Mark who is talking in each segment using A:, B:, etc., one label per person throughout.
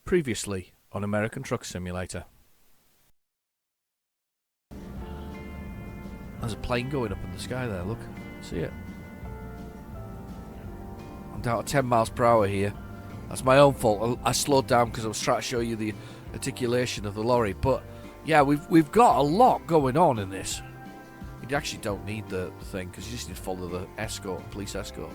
A: Previously on American Truck Simulator. There's a plane going up in the sky there, look. See it? I'm down at 10 miles per hour here. That's my own fault. I slowed down because I was trying to show you the articulation of the lorry. But yeah, we've got a lot going on in this. You actually don't need the thing because you just need to follow the escort, police escort.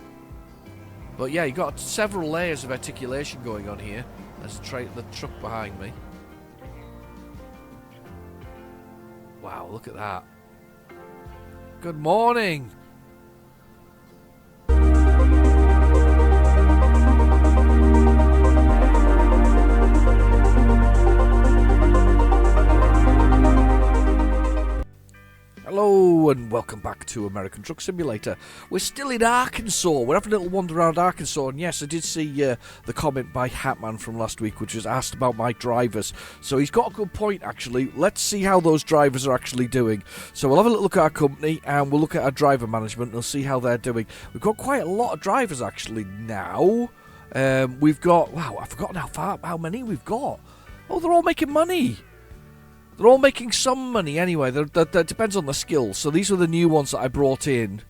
A: But yeah, you've got several layers of articulation going on here. There's the truck behind me. Wow, look at that. Good morning. Hello and welcome back to American Truck Simulator. We're still in Arkansas. We're having a little wander around Arkansas, and yes, I did see the comment by Hatman from last week, which was asked about my drivers. So he's got a good point, actually. Let's see how those drivers are actually doing. So we'll have a little look at our company, and we'll look at our driver management, and we'll see how they're doing. We've got quite a lot of drivers, actually, now. We've got, wow, I've forgotten how many we've got. Oh, they're all making money. They're all making some money anyway. That depends on the skills. So these are the new ones that I brought in.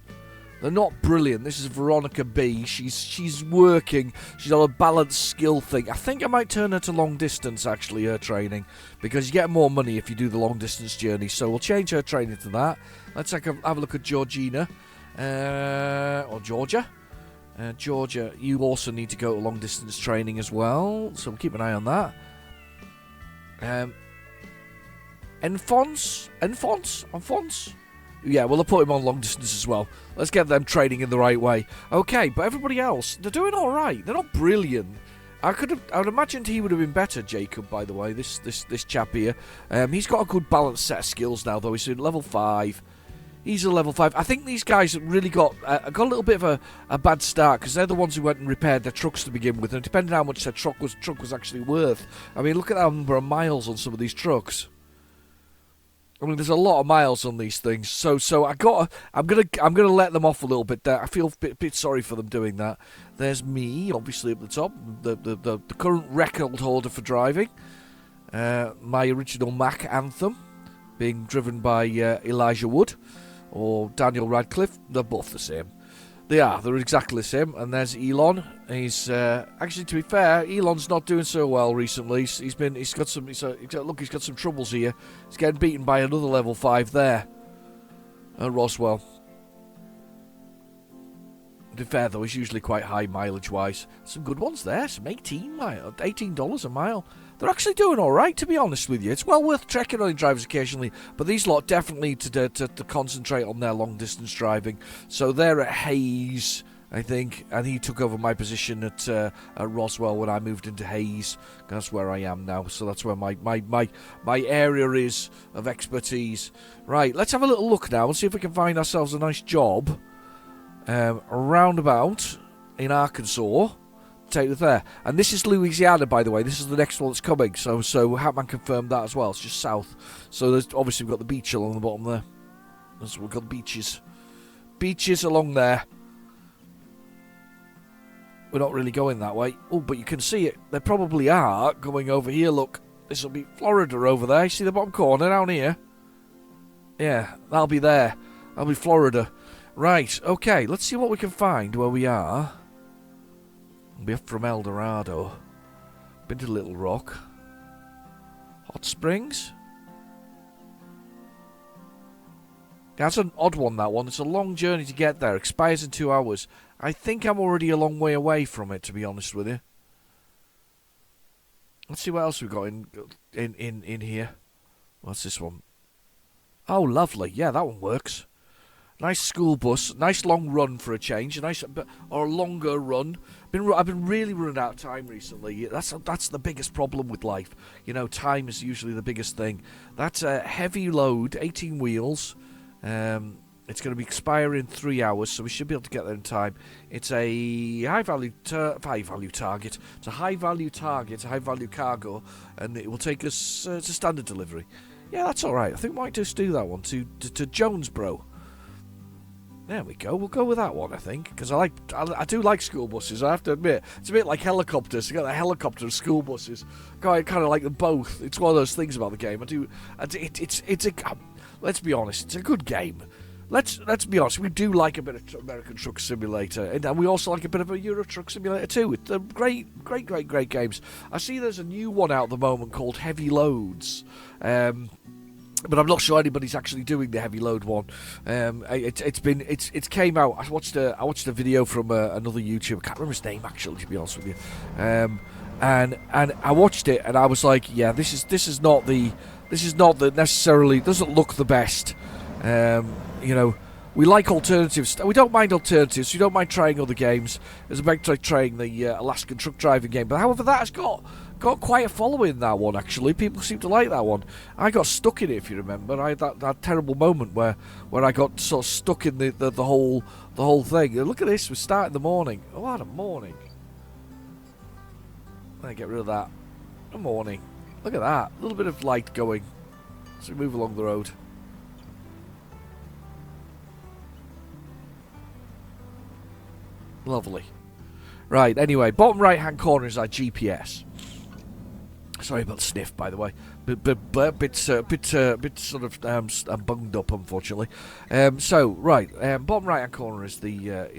A: They're not brilliant. This is Veronica B. She's working. She's on a balanced skill thing. I think I might turn her to long distance, actually, her training. Because you get more money if you do the long distance journey. So we'll change her training to that. Let's have a look at Georgina. Or Georgia. Georgia, you also need to go to long distance training as well. So we'll keep an eye on that. Enfons? Yeah, well, I'll put him on long distance as well. Let's get them training in the right way. Okay, but everybody else, they're doing all right. They're not brilliant. I would imagined he would have been better, Jacob, by the way, this chap here. He's got a good balanced set of skills now, though. He's in level 5. He's a level 5. I think these guys really got a little bit of a bad start because they're the ones who went and repaired their trucks to begin with. And depending on how much their truck was actually worth. I mean, look at the number of miles on some of these trucks. I mean, there's a lot of miles on these things, so I'm gonna let them off a little bit there. I feel a bit sorry for them doing that. There's me, obviously up the top, the current record holder for driving. My original Mac Anthem, being driven by Elijah Wood or Daniel Radcliffe. They're both the same. They're exactly the same. And there's Elon. He's actually, to be fair, Elon's not doing so well recently. He's got some troubles here. He's getting beaten by another level 5 there at Roswell. To be fair though, he's usually quite high mileage wise. Some good ones there. Some $18 a mile. They're actually doing all right, to be honest with you. It's well worth checking on drivers occasionally, but these lot definitely need to concentrate on their long-distance driving. So they're at Hayes, I think, and he took over my position at Roswell when I moved into Hayes. That's where I am now, so that's where my area is of expertise. Right, let's have a little look now and see if we can find ourselves a nice job roundabout in Arkansas. Take it there. And this is Louisiana, by the way. This is the next one that's coming. So Hatman confirmed that as well. It's just south. So there's obviously we've got the beach along the bottom there. So we've got beaches. Beaches along there. We're not really going that way. Oh, but you can see it. They probably are going over here. Look, this will be Florida over there. You see the bottom corner down here? Yeah, that'll be there. That'll be Florida. Right, okay. Let's see what we can find where we are. We're from El Dorado. Been to Little Rock. Hot Springs. That's an odd one, that one. It's a long journey to get there. Expires in 2 hours. I think I'm already a long way away from it, to be honest with you. Let's see what else we've got in here. What's this one? Oh, lovely. Yeah, that one works. Nice school bus, nice long run for a change, or a longer run. I've been really running out of time recently. That's the biggest problem with life. You know, time is usually the biggest thing. That's a heavy load, 18 wheels. It's going to be expiring in 3 hours, so we should be able to get there in time. It's a high-value target. It's a high-value target, a high-value cargo, and it will take us to standard delivery. Yeah, that's all right. I think we might just do that one to Jonesboro. There we go. We'll go with that one, I think, because I do like school buses. I have to admit, it's a bit like helicopters. You got the helicopter and school buses. I kind of like them both. It's one of those things about the game. Let's be honest, it's a good game. Let's be honest. We do like a bit of American Truck Simulator, and we also like a bit of a Euro Truck Simulator too. It's great games. I see there's a new one out at the moment called Heavy Loads. But I'm not sure anybody's actually doing the heavy load one. It came out. I watched a video from another YouTuber. I can't remember his name actually, to be honest with you. And I watched it and I was like, yeah, this is not the necessarily doesn't look the best. We like alternatives. We don't mind alternatives. We don't mind trying other games. It's about trying the Alaskan truck driving game. But however, that has got quite a following, that one, actually. People seem to like that one. I got stuck in it, if you remember. I had that terrible moment where I got sort of stuck in the whole thing. Look at this. We start in the morning. Oh, what a morning. Let me get rid of that. A morning. Look at that. A little bit of light going. So we move along the road. Lovely. Right, anyway, bottom right-hand corner is our GPS. Sorry about the sniff, by the way. Bit sort of bunged up, unfortunately. Bottom right-hand corner is the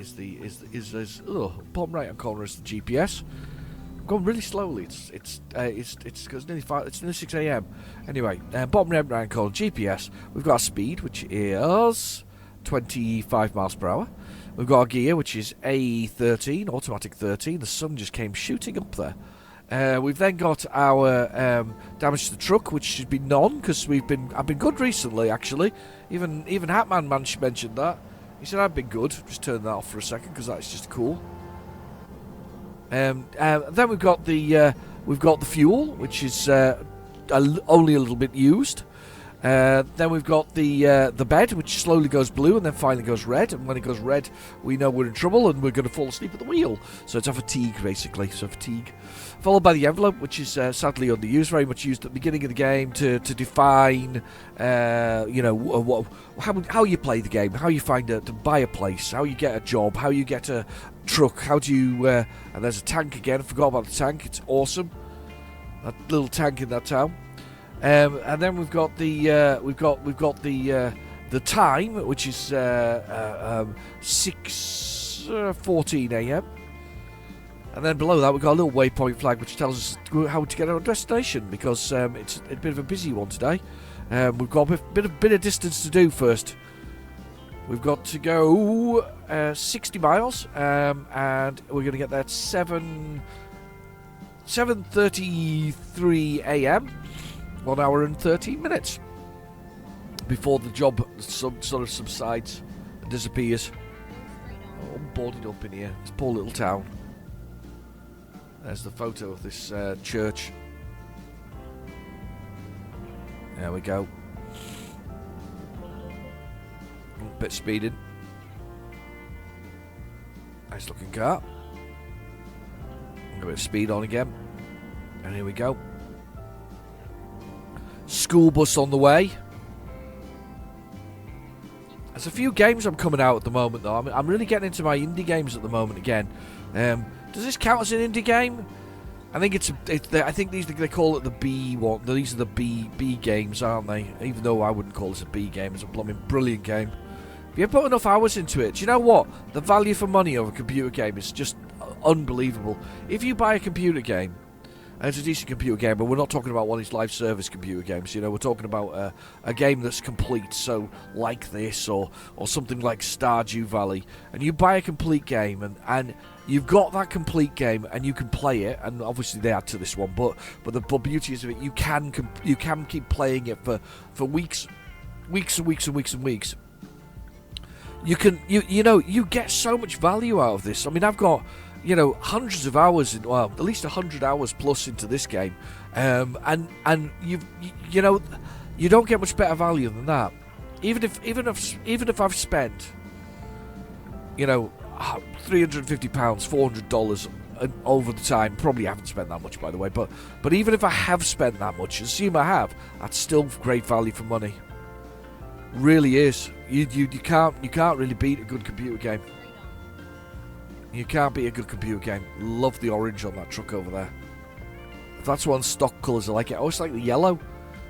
A: bottom right-hand corner is the GPS. I'm going really slowly. It's nearly 6 a.m. Anyway, bottom right-hand corner GPS. We've got our speed, which is 25 miles per hour. We've got our gear, which is A13, automatic 13. The sun just came shooting up there. We've then got our damage to the truck, which has been none, because I've been good recently, actually. Even Hatman mentioned that. He said I've been good. Just turn that off for a second, because that's just cool. Then we've got the fuel, which is only a little bit used. Then we've got the bed, which slowly goes blue and then finally goes red. And when it goes red, we know we're in trouble and we're going to fall asleep at the wheel. So it's a fatigue, basically. So fatigue. Followed by the envelope, which is sadly underused, very much used at the beginning of the game to define, how you play the game, how you to buy a place, how you get a job, how you get a truck, how do you... and there's a tank again. I forgot about the tank. It's awesome. That little tank in that town. And then we've got the time, which is 6:14 a.m. And then below that we've got a little waypoint flag, which tells us how to get our destination, because it's a bit of a busy one today. We've got a bit of distance to do first. We've got to go 60 miles, and we're going to get there at 7:33 a.m. 1 hour and 13 minutes before the job sort of subsides and disappears. Oh, I'm boarded up in here. This poor little town. There's the photo of this church. There we go. A bit speeding. Nice looking car. A bit of speed on again. And here we go. School bus on the way. There's a few games I'm coming out at the moment, though. I'm really getting into my indie games at the moment again. Does this count as an indie game? I think I think they call it the B one. These are the B games, aren't they? Even though I wouldn't call this a B game, it's a blooming brilliant game. If you put enough hours into it, do you know what? The value for money of a computer game is just unbelievable. If you buy a computer game, and it's a decent computer game, but we're not talking about one of these live service computer games, we're talking about a game that's complete, so like this, or something like Stardew Valley, and you buy a complete game, and you've got that complete game, and you can play it, and obviously they add to this one, but the beauty is of it, you can keep playing it for weeks and weeks and weeks and weeks. You get so much value out of this. I mean, I've got hundreds of hours, at least 100 hours plus into this game, and you don't get much better value than that. Even if I've spent, £350, $400 over the time, probably haven't spent that much, by the way. But even if I have spent that much, assume I have, that's still great value for money. Really is. You can't really beat a good computer game. You can't beat a good computer game. Love the orange on that truck over there. If that's one stock colours, I like it. I always like the yellow.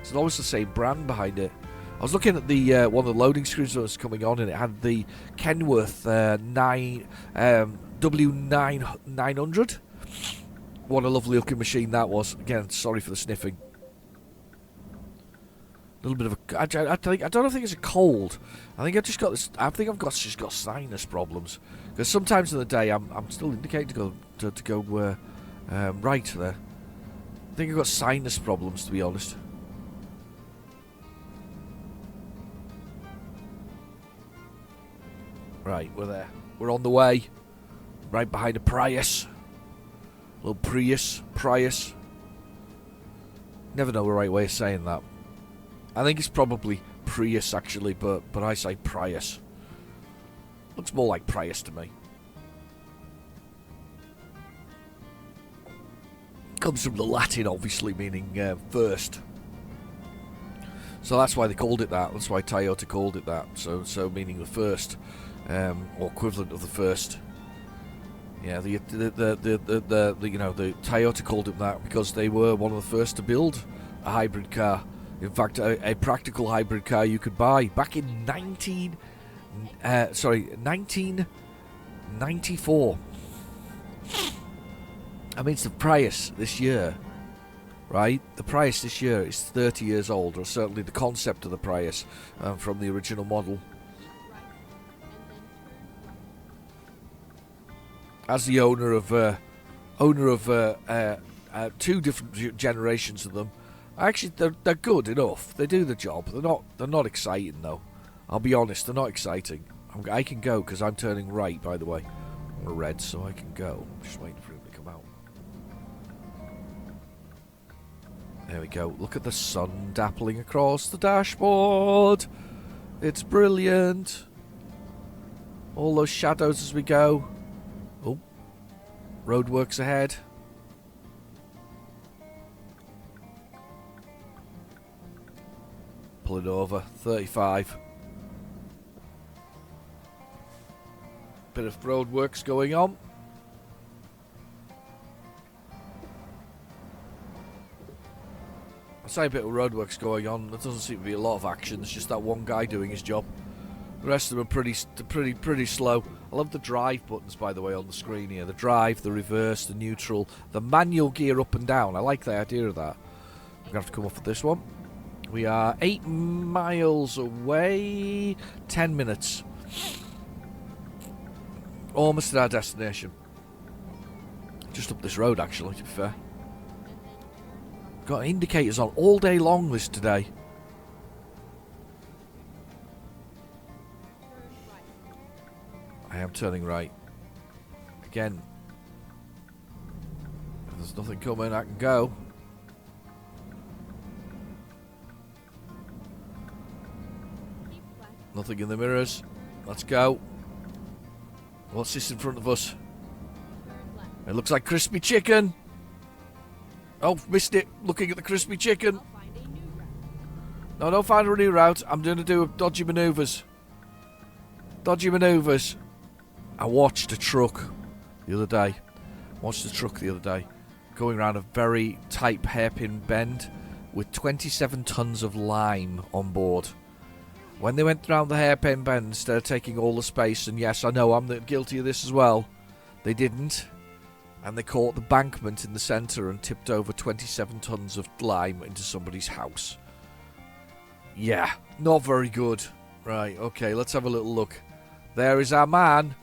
A: It's always the same brand behind it. I was looking at the one of the loading screens that was coming on, and it had the Kenworth W900. What a lovely looking machine that was. Again, sorry for the sniffing. A little bit of a. I don't think it's a cold. I think I've just got this. I think I've just got sinus problems, because sometimes in the day I'm still indicating to go right there. I think I've got sinus problems, to be honest. Right, we're there. We're on the way. Right behind a Prius. Little Prius. Never know the right way of saying that. I think it's probably Prius actually, but I say Prius. Looks more like Prius to me. Comes from the Latin, obviously, meaning first. So that's why they called it that. That's why Toyota called it that. So meaning the first, or equivalent of the first. Yeah, the Toyota called it that because they were one of the first to build a hybrid car. In fact, a practical hybrid car you could buy back in 1994. I mean, it's the Prius this year, right? The Prius this year is 30 years old, or certainly the concept of the Prius from the original model. As the owner of two different generations of them, actually they're good enough. They do the job. They're not exciting though. I'll be honest, they're not exciting. I can go because I'm turning right. By the way, I'm a red, so I can go. I'm just waiting for him to come out. There we go. Look at the sun dappling across the dashboard. It's brilliant. All those shadows as we go. Oh, roadworks ahead. Pulling over, 35. Bit of roadworks going on. I say a bit of roadworks going on. There doesn't seem to be a lot of action. There's just that one guy doing his job. The rest of them are pretty slow. I love the drive buttons, by the way, on the screen here. The drive, the reverse, the neutral, the manual gear up and down. I like the idea of that. I'm gonna have to come off of this one. We are 8 miles away. 10 minutes. Almost at our destination. Just up this road, actually, to be fair. Got indicators on all day long this today. I am turning right. Again. If there's nothing coming, I can go. Nothing in the mirrors. Let's go. What's this in front of us? It looks like crispy chicken. Oh, missed it. Looking at the crispy chicken. No, don't find a new route. I'm going to do dodgy manoeuvres. Dodgy manoeuvres. I watched a truck the other day. Going around a very tight hairpin bend with 27 tons of lime on board. When they went round the hairpin bend, instead of taking all the space, and yes, I know I'm guilty of this as well, they didn't. And they caught the bankment in the centre and tipped over 27 tons of lime into somebody's house. Yeah, not very good. Right, okay, let's have a little look. There is our man.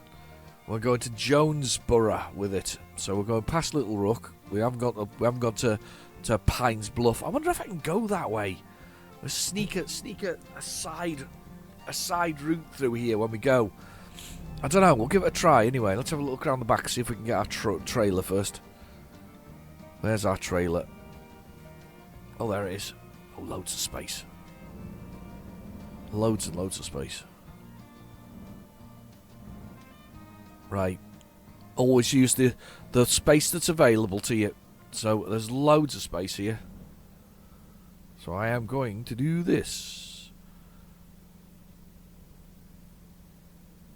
A: We're going to Jonesborough with it. So we're going past Little Rook. We haven't got to Pines Bluff. I wonder if I can go that way. Let's sneak a side route through here when we go. I don't know. We'll give it a try anyway. Let's have a look around the back, see if we can get our trailer first. There's our trailer. Oh, there it is. Oh, loads of space. Loads and loads of space. Right. Always use the space that's available to you. So there's loads of space here. So I am going to do this.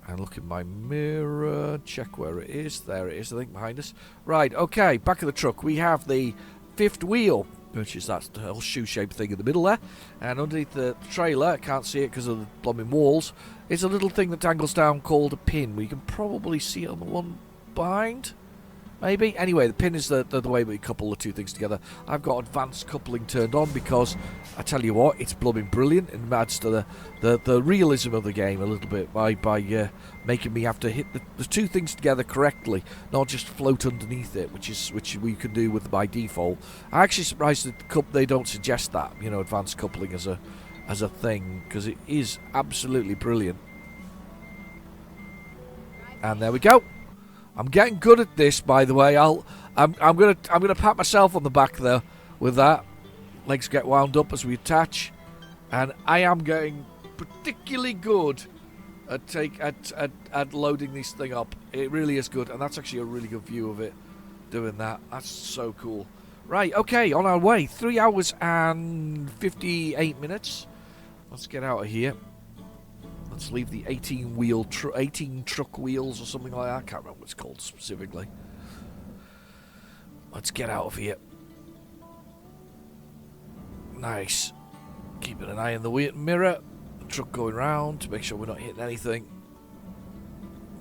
A: And look in my mirror, check where it is. There it is, I think, behind us. Right, okay, back of the truck. We have the fifth wheel, which is that whole shoe-shaped thing in the middle there. And underneath the trailer, I can't see it because of the blooming walls, is a little thing that dangles down called a pin. We can probably see it on the one behind. Maybe. Anyway, the pin is the way we couple the two things together. I've got advanced coupling turned on because, I tell you what, it's blooming brilliant. It adds to the realism of the game a little bit by making me have to hit the two things together correctly, not just float underneath it, which we can do with by default. I'm actually surprised that they don't suggest that, you know, advanced coupling as a thing, because it is absolutely brilliant. And there we go. I'm getting good at this, by the way. I'm gonna pat myself on the back there with that. Legs get wound up as we attach, and I am getting particularly good at loading this thing up. It really is good, and that's actually a really good view of it doing that. That's so cool. Right, okay, on our way. 3 hours and 58 minutes. Let's get out of here. Let's leave the 18 truck wheels or something like that. I can't remember what it's called specifically. Let's get out of here. Nice. Keeping an eye on the mirror. The truck going round to make sure we're not hitting anything.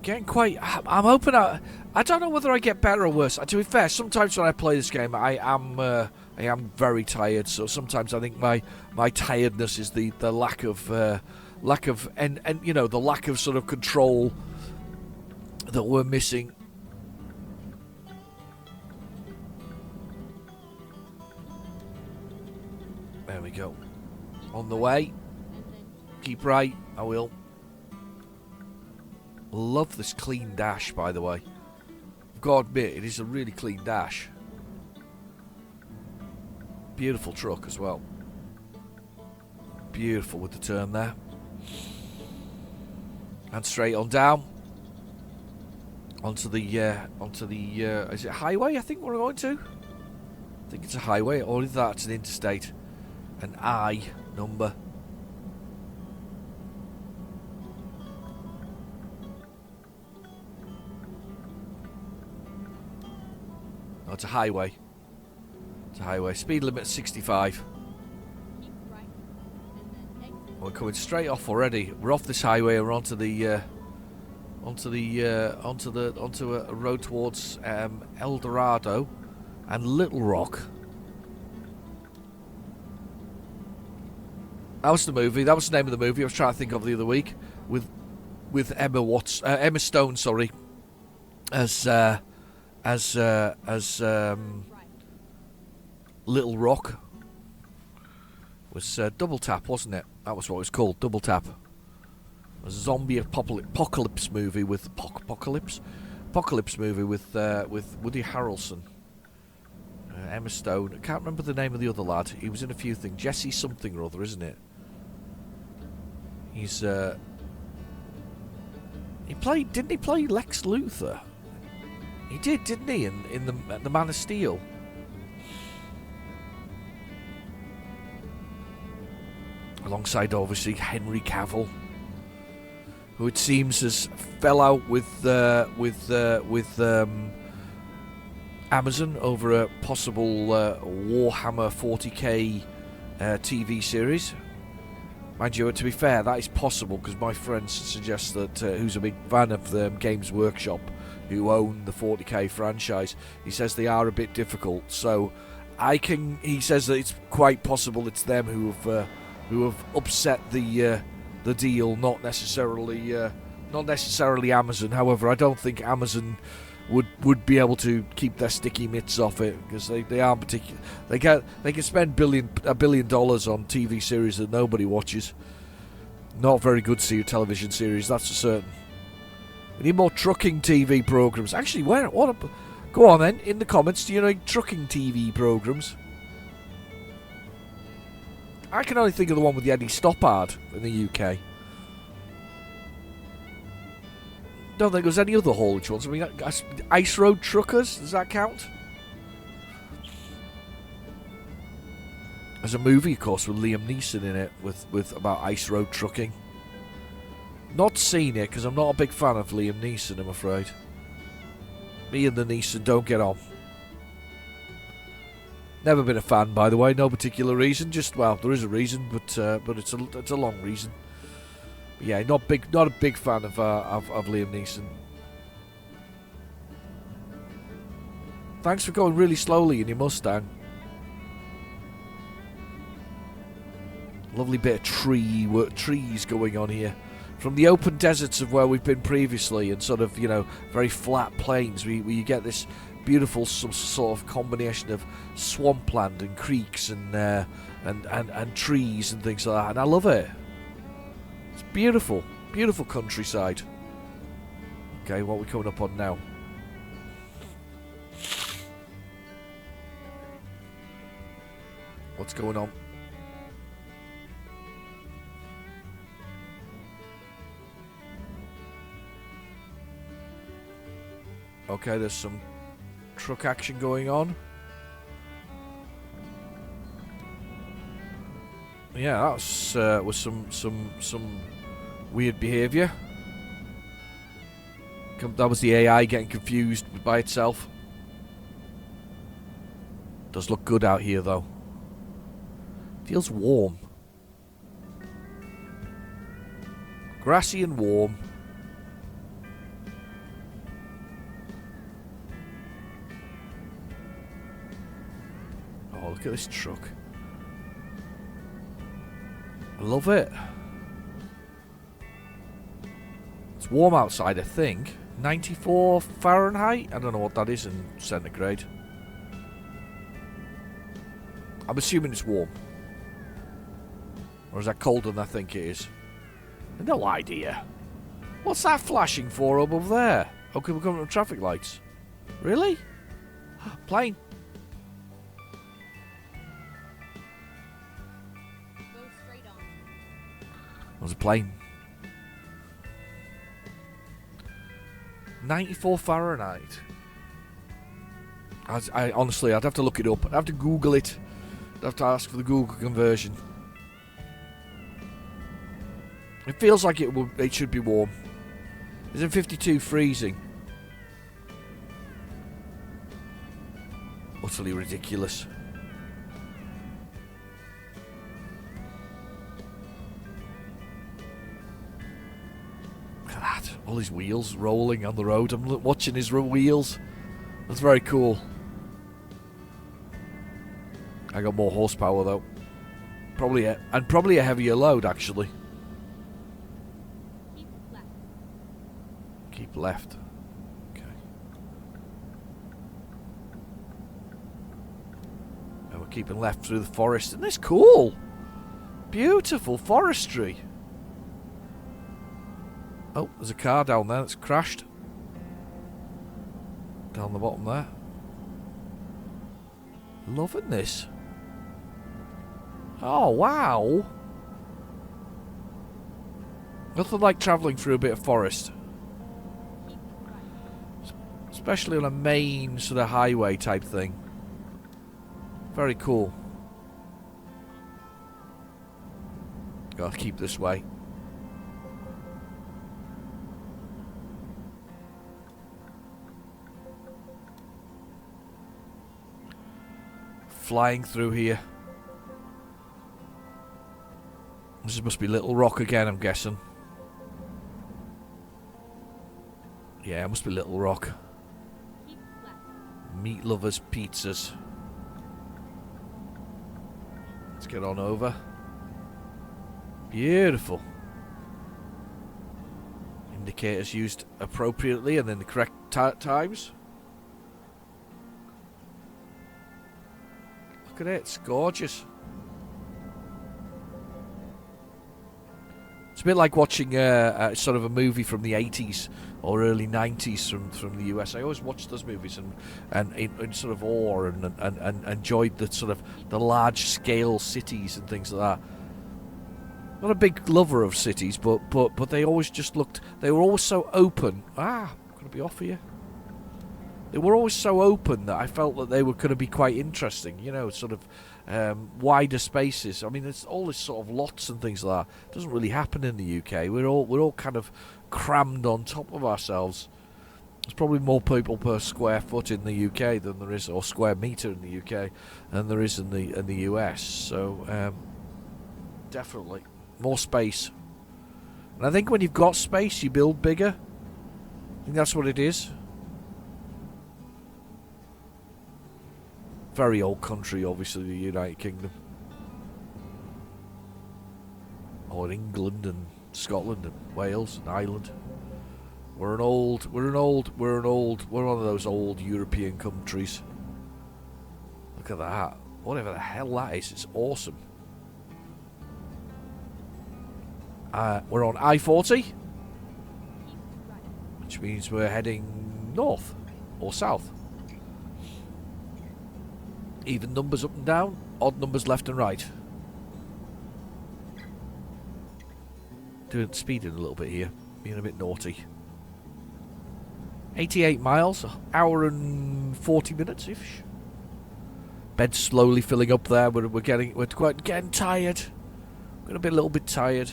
A: Getting quite... I'm hoping I don't know whether I get better or worse. To be fair, sometimes when I play this game, I am very tired. So sometimes I think my tiredness is the lack of and you know, the lack of sort of control that we're missing. There we go. On the way. Keep right. I will. Love this clean dash, by the way. I've got to admit, it is a really clean dash. Beautiful truck as well. Beautiful with the turn there. And straight on down onto the is it highway? I think we're going to. I think it's a highway, or is that an interstate? An I number. No, it's a highway. It's a highway. Speed limit 65. We're coming straight off already. We're off this highway. We're onto a road towards El Dorado and Little Rock. That was the movie. That was the name of the movie I was trying to think of the other week with Emma Stone. Sorry, as Little Rock. Was Double Tap, wasn't it? That was what it was called, Double Tap. A zombie apocalypse movie with apocalypse movie with Woody Harrelson, Emma Stone. I can't remember the name of the other lad. He was in a few things. Jesse something or other, isn't it? He's didn't he play Lex Luthor? He did, didn't he? In the Man of Steel. Alongside, obviously, Henry Cavill, who it seems has fell out with Amazon over a possible Warhammer 40k TV series. Mind you, to be fair, that is possible because my friend suggests that who's a big fan of Games Workshop, who own the 40k franchise, he says they are a bit difficult. So he says that it's quite possible it's them who have upset the deal, not necessarily Amazon. However, I don't think Amazon would be able to keep their sticky mitts off it because they aren't particular. They can spend $1 billion on TV series that nobody watches. Not very good television series, that's for certain. We need more trucking TV programs. Actually, go on then in the comments. Do you know trucking TV programs? I can only think of the one with the Eddie Stoppard in the UK. Don't think there's any other haulage ones. I mean, Ice Road Truckers, does that count? There's a movie, of course, with Liam Neeson in it, with about ice road trucking. Not seen it, because I'm not a big fan of Liam Neeson, I'm afraid. Me and the Neeson don't get on. Never been a fan, by the way, no particular reason. Just, well, there is a reason, but it's a long reason. But yeah, not a big fan of Liam Neeson. Thanks for going really slowly in your Mustang. Lovely bit of trees going on here. From the open deserts of where we've been previously, and sort of, you know, very flat plains, where you get this beautiful some sort of combination of swampland and creeks and trees and things like that, and I love it. It's beautiful, beautiful countryside. Okay, what are we coming up on now? What's going on? Okay, there's some truck action going on. Yeah, that was some weird behaviour. That was the AI getting confused by itself. Does look good out here though. Feels warm. Grassy and warm. Oh, look at this truck. I love it. It's warm outside, I think. 94 Fahrenheit? I don't know what that is in centigrade. I'm assuming it's warm. Or is that colder than I think it is? No idea. What's that flashing for above there? Okay, we're coming to traffic lights. Really? Plane.
B: Go straight on.
A: There's a plane. 94 Fahrenheit. I honestly, I'd have to look it up. I'd have to Google it. I'd have to ask for the Google conversion. It feels like it should be warm. Isn't 52 freezing? Utterly ridiculous. Look at that. All his wheels rolling on the road. I'm watching his wheels. That's very cool. I got more horsepower though. Probably a heavier load actually. Keep left. Okay. And we're keeping left through the forest. Isn't this cool? Beautiful forestry. Oh, there's a car down there that's crashed. Down the bottom there. Loving this. Oh, wow. Nothing like travelling through a bit of forest. Especially on a main sort of highway type thing. Very cool. Gotta keep this way. Flying through here. This must be Little Rock again, I'm guessing. Yeah, it must be Little Rock. Meat Lovers Pizzas. Let's get on over. Beautiful. Indicators used appropriately and in the correct times. Look at it, it's gorgeous. It's a bit like watching sort of a movie from the 80s or early 90s from the US. I always watched those movies and in sort of awe and enjoyed the sort of the large scale cities and things like that. Not a big lover of cities, but they always just looked. They were always so open. I'm gonna be off here. They were always so open that I felt that they were going to be quite interesting. You know, sort of wider spaces. I mean, there's all this sort of lots and things like that. It doesn't really happen in the UK. We're all kind of crammed on top of ourselves. There's probably more people per square foot in the UK than there is, or square metre in the UK, than there is in the US. So definitely more space. And I think when you've got space, you build bigger. I think that's what it is. Very old country, obviously, the United Kingdom. Or England and Scotland and Wales and Ireland. We're one of those old European countries. Look at that. Whatever the hell that is, it's awesome. We're on I-40, which means we're heading north or south. Even numbers up and down, odd numbers left and right. Speeding a little bit here, being a bit naughty. 88 miles, hour and 40 minutes ish. Bed's slowly filling up there. We're getting tired. We're gonna be a little bit tired.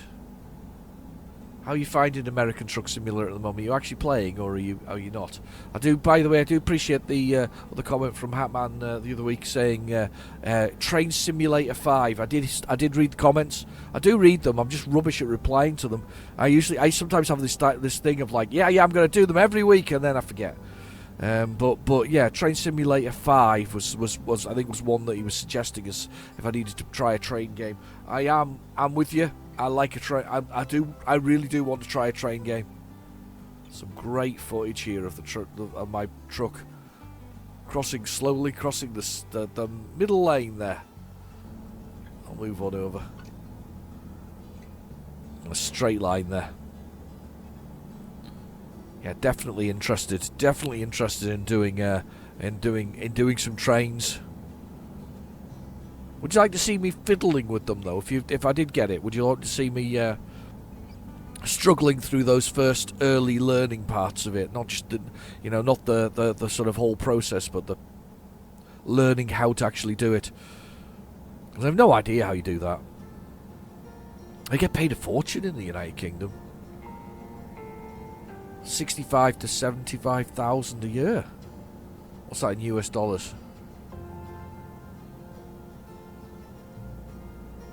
A: How are you finding American Truck Simulator at the moment? Are you actually playing, or are you not? By the way, I do appreciate the comment from Hatman the other week saying Train Simulator 5. I did read the comments. I do read them. I'm just rubbish at replying to them. I sometimes have this thing of like, yeah, I'm going to do them every week, and then I forget. But yeah, Train Simulator 5 was I think was one that he was suggesting as if I needed to try a train game. I'm with you. I like a train. I really do want to try a train game. Some great footage here of of my truck slowly crossing the middle lane there. I'll move on over. A straight line there. Yeah, definitely interested. Definitely interested in doing some trains. Would you like to see me fiddling with them though? If I did get it, would you like to see me struggling through those first early learning parts of it? Not just not the sort of whole process, but the learning how to actually do it. Because I have no idea how you do that. I get paid a fortune in the United Kingdom. 65 to 75,000 a year. What's that in US dollars?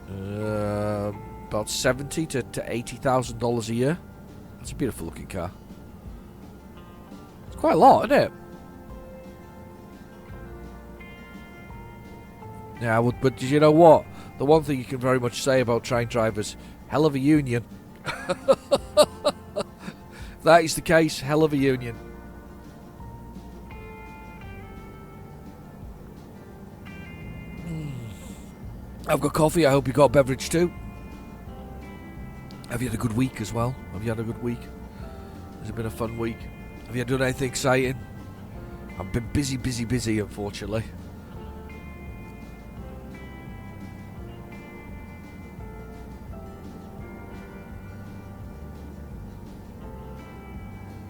A: About $70,000 to $80,000 a year. That's a beautiful looking car. It's quite a lot, isn't it? Yeah, but you know what? The one thing you can very much say about train drivers, hell of a union. If that is the case, hell of a union. I've got coffee. I hope you got a beverage too. Have you had a good week as well? Have you had a good week? Has it been a fun week? Have you done anything exciting? I've been busy, unfortunately.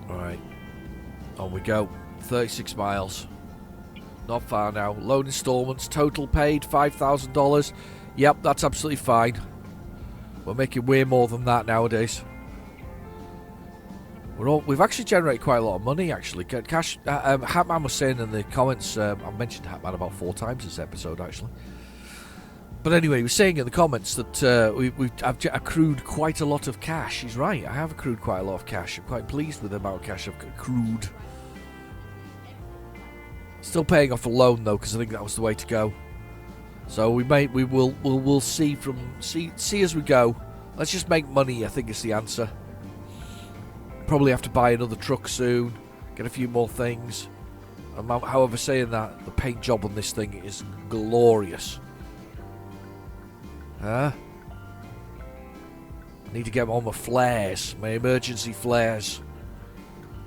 A: Alright. On we go. 36 miles. Not far now. Loan installments, total paid $5,000. Yep, that's absolutely fine. We're making way more than that nowadays. We've actually generated quite a lot of money, actually. Cash. Hatman was saying in the comments. I mentioned Hatman about 4 times this episode, actually. But anyway, he was saying in the comments that I've accrued quite a lot of cash. He's right. I have accrued quite a lot of cash. I'm quite pleased with the amount of cash I've accrued. Still paying off a loan though, because I think that was the way to go. So we'll see as we go. Let's just make money, I think is the answer. Probably have to buy another truck soon, get a few more things. However, saying that, the paint job on this thing is glorious. Huh? I need to get on my flares, my emergency flares.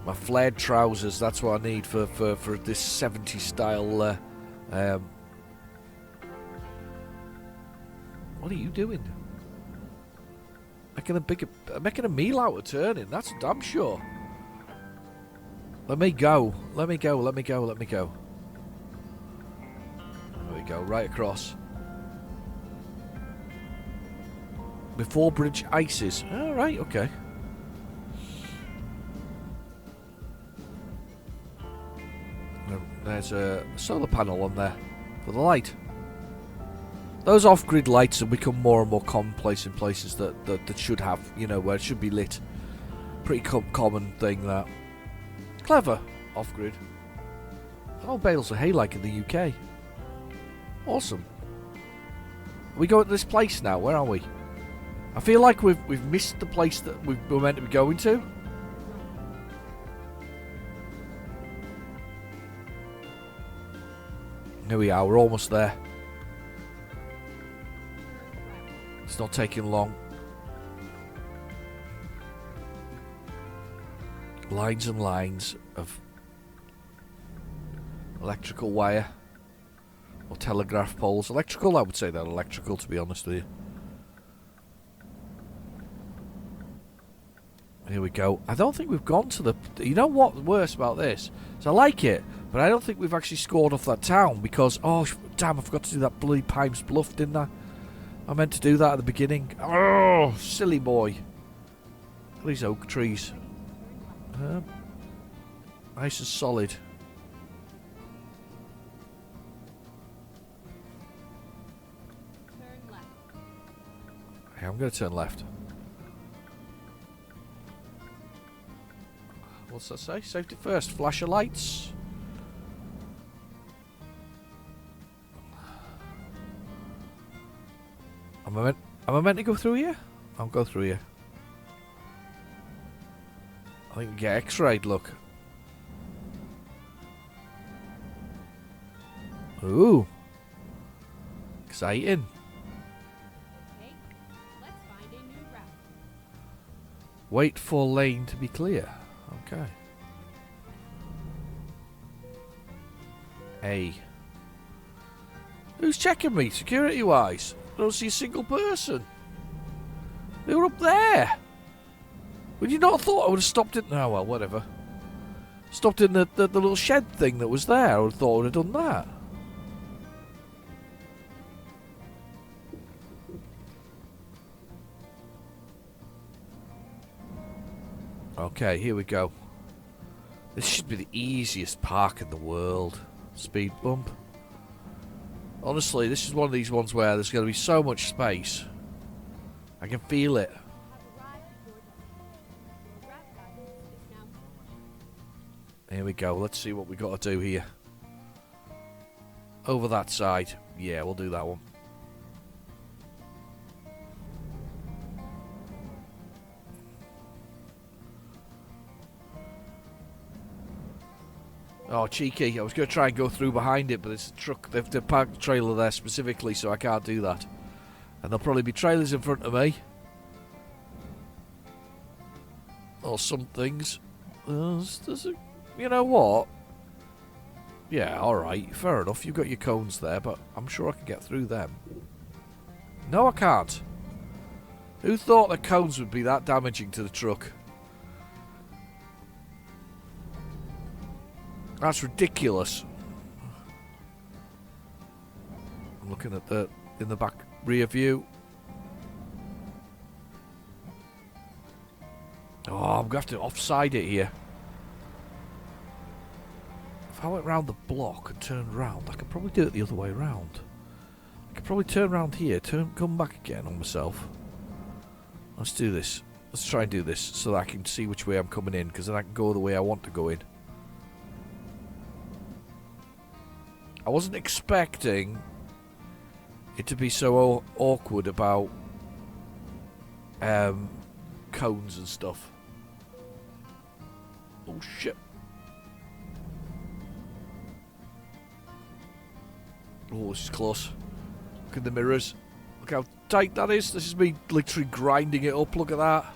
A: My flared trousers, that's what I need for this 70s style. What are you doing? Making a meal out of turning, that's damn sure. Let me go. There we go, right across. Before bridge ices. Alright, okay. There's a solar panel on there for the light. Those off-grid lights have become more and more commonplace in places that should have, you know, where it should be lit. Pretty common thing, that. Clever, off-grid. Oh, bales of hay like in the UK. Awesome. Are we going to this place now? Where are we? I feel like we've missed the place that we're meant to be going to. Here we are, we're almost there. It's not taking long. Lines and lines of electrical wire. Or telegraph poles. Electrical, I would say that electrical, to be honest with you. Here we go. I don't think we've gone to the... You know what's worse about this? So I like it, but I don't think we've actually scored off that town because... Oh, damn, I forgot to do that bloody Pipes Bluff, didn't I? I meant to do that at the beginning. Oh, silly boy. Look at these oak trees. Nice and solid.
B: Turn left.
A: Yeah, I'm going to turn left. What's that say? Safety first. Flash your lights. Am I meant to go through here? I'll go through here. I think we get X-rayed, look. Ooh. Exciting.
B: Okay, let's find a new route.
A: Wait for lane to be clear. Okay. A. Who's checking me, security-wise? I don't see a single person. They were up there. Would you not have thought I would have stopped it? Oh, well, whatever. Stopped in the little shed thing that was there. I would have thought I would have done that. Okay, here we go. This should be the easiest park in the world. Speed bump. Honestly, this is one of these ones where there's going to be so much space. I can feel it. Here we go. Let's see what we got to do here. Over that side. Yeah, we'll do that one. Oh, cheeky. I was going to try and go through behind it, but it's a truck. They've parked the trailer there specifically, so I can't do that. And there'll probably be trailers in front of me. Or some things. You know what? Yeah, alright. Fair enough. You've got your cones there, but I'm sure I can get through them. No, I can't. Who thought the cones would be that damaging to the truck? That's ridiculous. I'm looking at in the back rear view. Oh, I'm going to have to offside it here. If I went round the block and turned round, I could probably do it the other way round. I could probably turn round here, come back again on myself. Let's do this. Let's try and do this so that I can see which way I'm coming in, because then I can go the way I want to go in. I wasn't expecting it to be so awkward about cones and stuff. Oh shit. Oh, this is close. Look at the mirrors. Look how tight that is. This is me literally grinding it up. Look at that.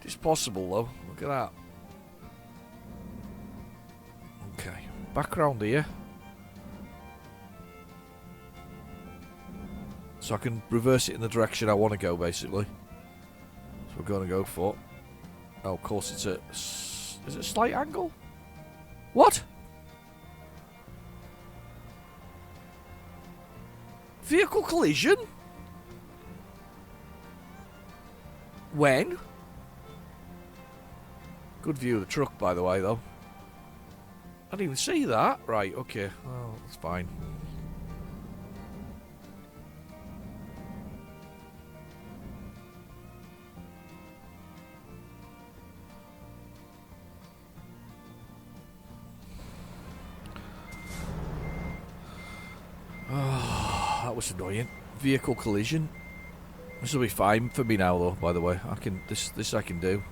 A: It's possible though. Look at that. Okay. Back round here. So I can reverse it in the direction I want to go, basically. So we're going to go for... Oh, of course it's a... Is it a slight angle? What? Vehicle collision? When? Good view of the truck, by the way, though. I didn't even see that. Right, okay. Well, that's fine. Oh, that was annoying. Vehicle collision. This will be fine for me now, though. By the way, I can this I can do.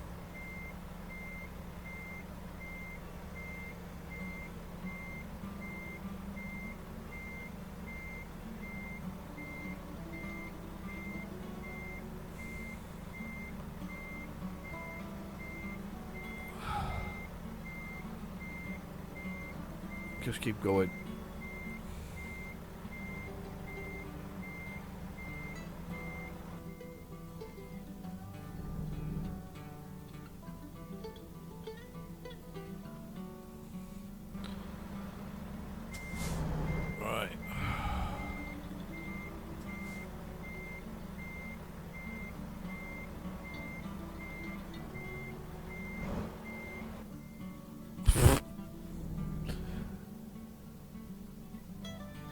A: Just keep going. Right.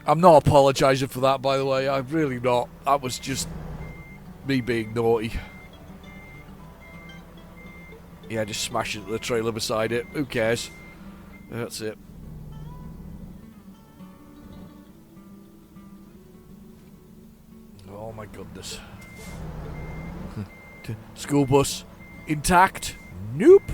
A: I'm not apologising for that, by the way. I'm really not. That was just me being naughty. Yeah, just smash into the trailer beside it. Who cares? That's it. Oh my goodness. School bus intact? Nope.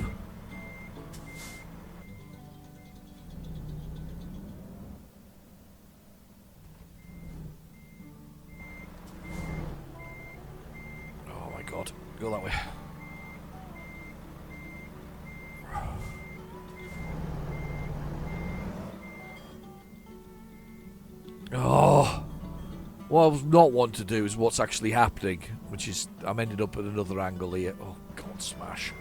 A: Oh my god. Go that way. Oh. What I was not want to do is what's actually happening, which is I'm ended up at another angle here. Oh god, smash.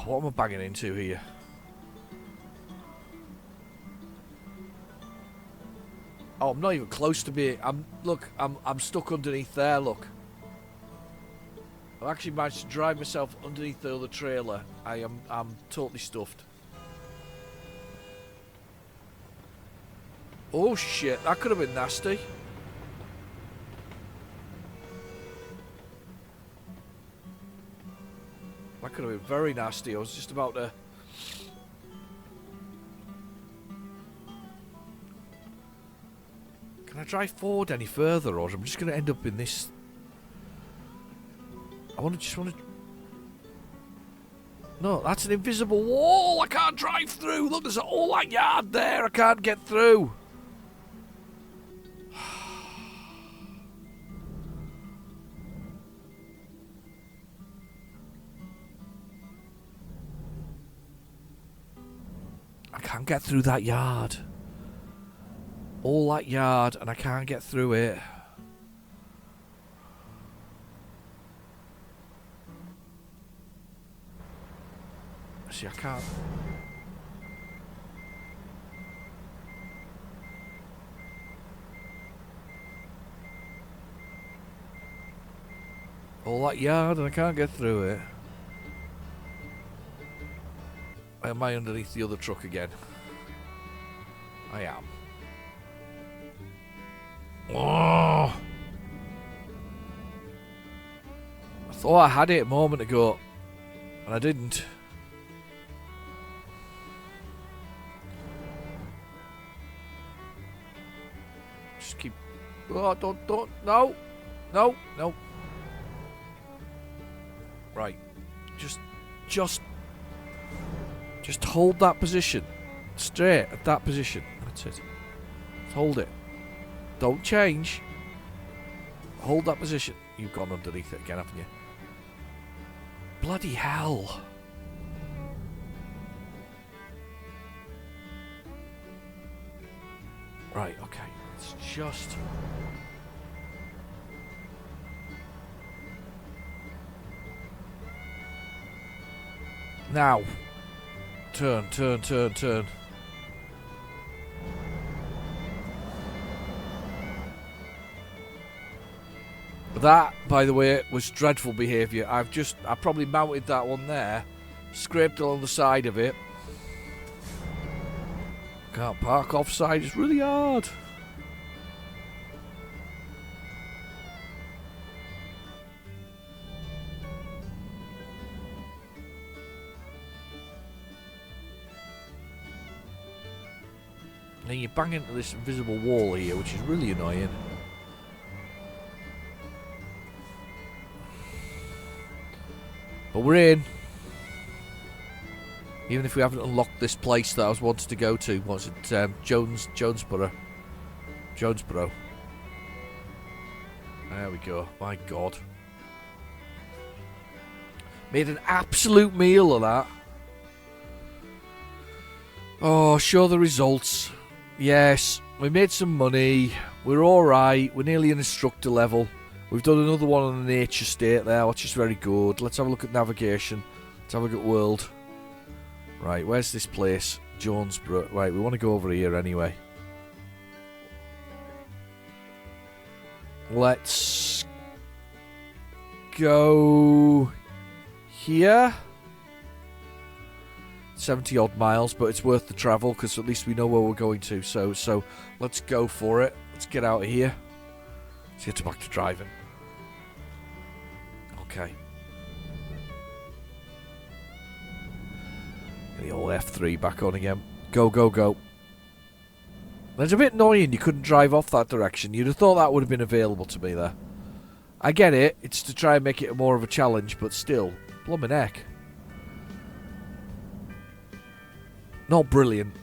A: What am I banging into here? Oh, I'm not even close to being. I'm stuck underneath there. Look, I've actually managed to drive myself underneath the other trailer. I'm totally stuffed. Oh shit, that could have been nasty. That could have been very nasty. I was just about to. Can I drive forward any further, or I'm just going to end up in this? Just want to. No, that's an invisible wall. I can't drive through. Look, there's all that yard there. I can't get through. I can't get through that yard. All that yard, and I can't get through it. See, I can't. All that yard, and I can't get through it. Am I underneath the other truck again? I am. Oh! I thought I had it a moment ago, and I didn't. Just keep. Oh, don't. No. Right. Just hold that position. Straight at that position. That's it. Just hold it. Don't change. Hold that position. You've gone underneath it again, haven't you? Bloody hell. Right, okay. It's just... Now. Turn, turn, turn, turn. That, by the way, was dreadful behaviour. I probably mounted that one there, scraped along the side of it. Can't park offside, it's really hard. And you bang into this invisible wall here, which is really annoying. But we're in. Even if we haven't unlocked this place that I was wanting to go to. What's it? Jonesboro. Jonesboro. There we go. My God. Made an absolute meal of that. Oh, show the results. Yes, we made some money. We're alright. We're nearly an instructor level. We've done another one on the nature state there, which is very good. Let's have a look at navigation. Let's have a look at world. Right, where's this place? Jonesboro. Right, we want to go over here anyway. Let's go here. 70 odd miles, but it's worth the travel because at least we know where we're going to. So let's go for it. Let's get out of here. Let's get back to driving. Okay. The old F3 back on again. Go, go, go. It's a bit annoying you couldn't drive off that direction. You'd have thought that would have been available to me there. I get it. It's to try and make it more of a challenge, but still. Blummin' heck. Not brilliant.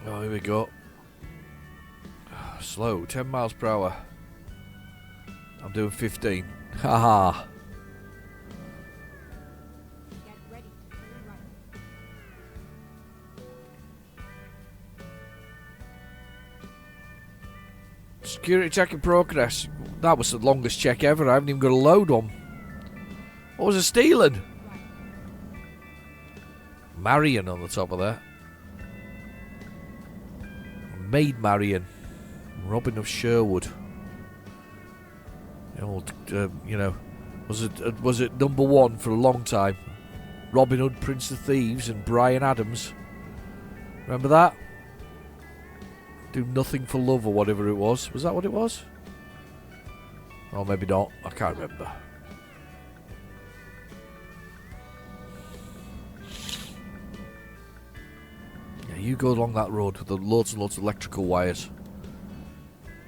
A: Oh, here we go. Slow, 10 miles per hour. I'm doing 15. Haha.
B: Get ready to turn right.
A: Security check in progress. That was the longest check ever. I haven't even got a load on. What was I stealing? Marion on the top of that. Maid Marion. Robin of Sherwood. Old, you know, was it number one for a long time? Robin Hood, Prince of Thieves, and Brian Adams. Remember that? Do nothing for love or whatever it was. Was that what it was? Or maybe not. I can't remember. Yeah, you go along that road with the loads and loads of electrical wires.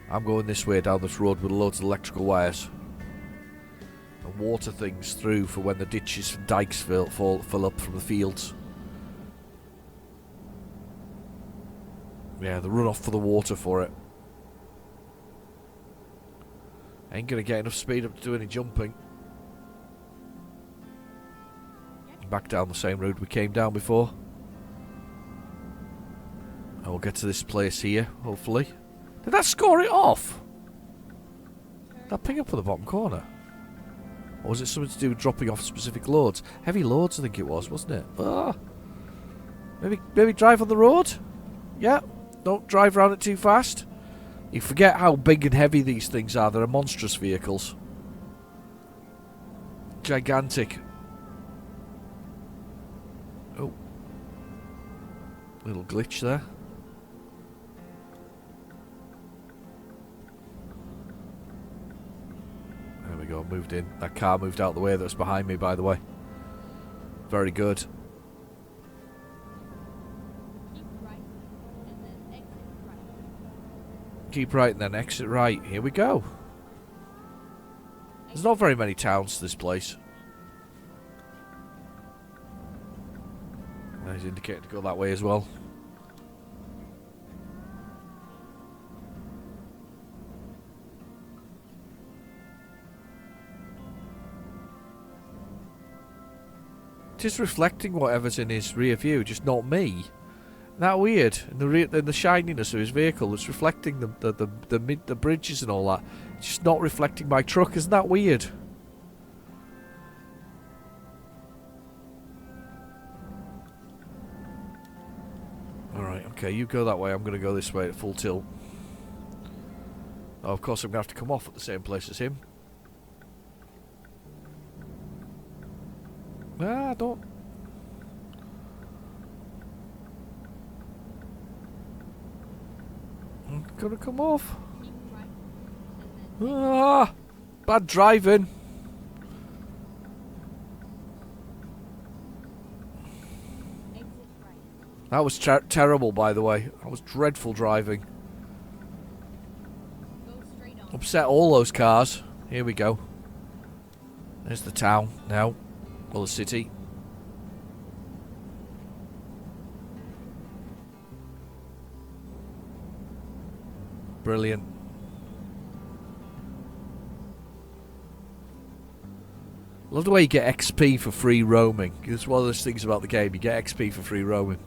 A: I'm going this way down this road with loads of electrical wires. And water things through for when the ditches and dikes fill up from the fields. Yeah, the runoff for the water for it. Ain't gonna get enough speed up to do any jumping. Back down the same road we came down before. And we'll get to this place here, hopefully. Did that score it off? Did that ping up for the bottom corner? Or was it something to do with dropping off specific loads? Heavy loads, I think it was, wasn't it? Ah. Maybe drive on the road? Yeah. Don't drive around it too fast. You forget how big and heavy these things are. They're monstrous vehicles. Gigantic. Oh. Little glitch there. There we go, moved in. That car moved out the way that was behind me, by the way. Very good.
B: Keep right, and then exit right.
A: Keep right and then exit right. Here we go. There's not very many towns to this place. He's indicating to go that way as well. Just reflecting whatever's in his rear view, just not me. that weird? In the shininess of his vehicle, it's reflecting the bridges and all that. It's just not reflecting my truck. Isn't that weird? Alright, okay, you go that way. I'm going to go this way at full tilt. Oh, of course, I'm going to have to come off at the same place as him. Ah, don't. I'm going to come off.
B: Keep right, and then
A: Ah, bad driving.
B: exit right.
A: That was terrible, by the way. That was dreadful driving.
B: Go straight on.
A: Upset all those cars. Here we go. There's the town now. Well, the city. Brilliant. Love the way you get XP for free roaming. It's one of those things about the game. You get XP for free roaming.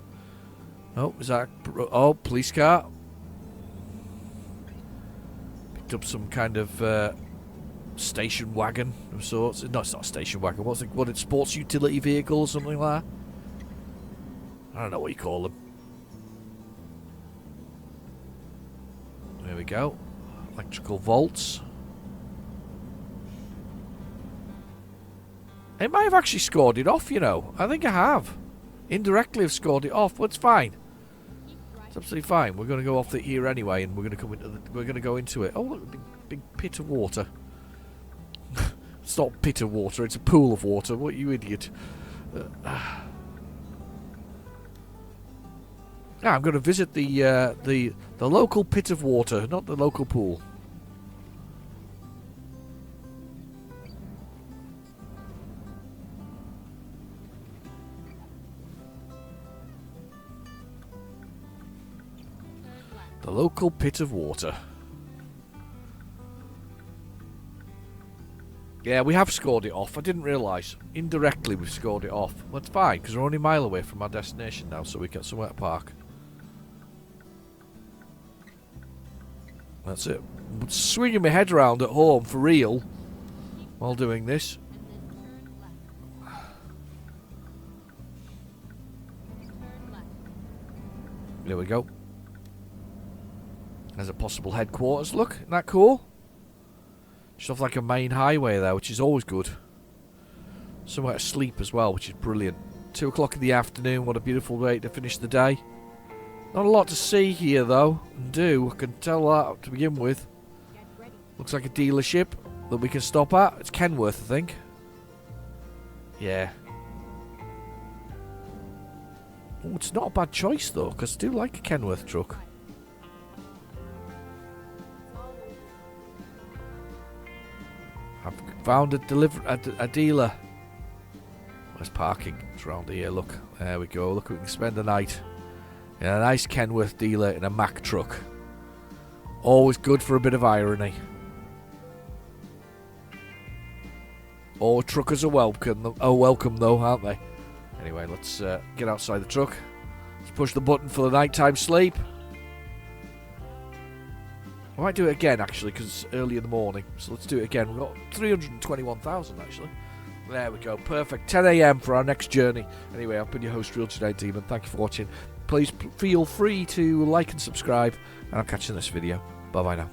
A: Oh, is that... Oh, police car. Picked up some kind of station wagon of sorts. No, it's not a station wagon. What's it? What? It's sports utility vehicle or something like that? I don't know what you call them. There we go. Electrical volts. I might have actually scored it off, you know. I think I have. Indirectly have scored it off, but it's fine.
B: Keep right.
A: It's absolutely fine. We're going to go off here anyway, and we're going to come into we're going to go into it. Oh, look, big pit of water. It's not a pit of water. It's a pool of water. What, you idiot? I'm going to visit the local pit of water, not the local pool.
B: Turn left.
A: The local pit of water. Yeah, we have scored it off. I didn't realise. Indirectly, we've scored it off. Well, it's fine, because we're only a mile away from our destination now, so we get somewhere to park. That's it. I'm swinging my head around at home, for real, while doing this.
B: And then turn left. Turn left.
A: There we go. There's a possible headquarters. Look, isn't that cool? Just off like a main highway there, which is always good. Somewhere to sleep as well, which is brilliant. 2 o'clock in the afternoon, what a beautiful way to finish the day. Not a lot to see here though, and do, I can tell that to begin with.
B: Get ready.
A: Looks like a dealership that we can stop at. It's Kenworth, I think. Yeah. Oh, it's not a bad choice though, because I do like a Kenworth truck. I've found a dealer. Where's parking? It's around here, look. There we go. Look, we can spend the night in a nice Kenworth dealer in a Mack truck. Always good for a bit of irony. All truckers are welcome though, aren't they? Anyway, let's get outside the truck. Let's push the button for the nighttime sleep. I might do it again, actually, because it's early in the morning. So let's do it again. We've got 321,000, actually. There we go. Perfect. 10 a.m. for our next journey. Anyway, I've been your host, Real Today Demon. Thank you for watching. Please feel free to like and subscribe. And I'll catch you in this video. Bye-bye now.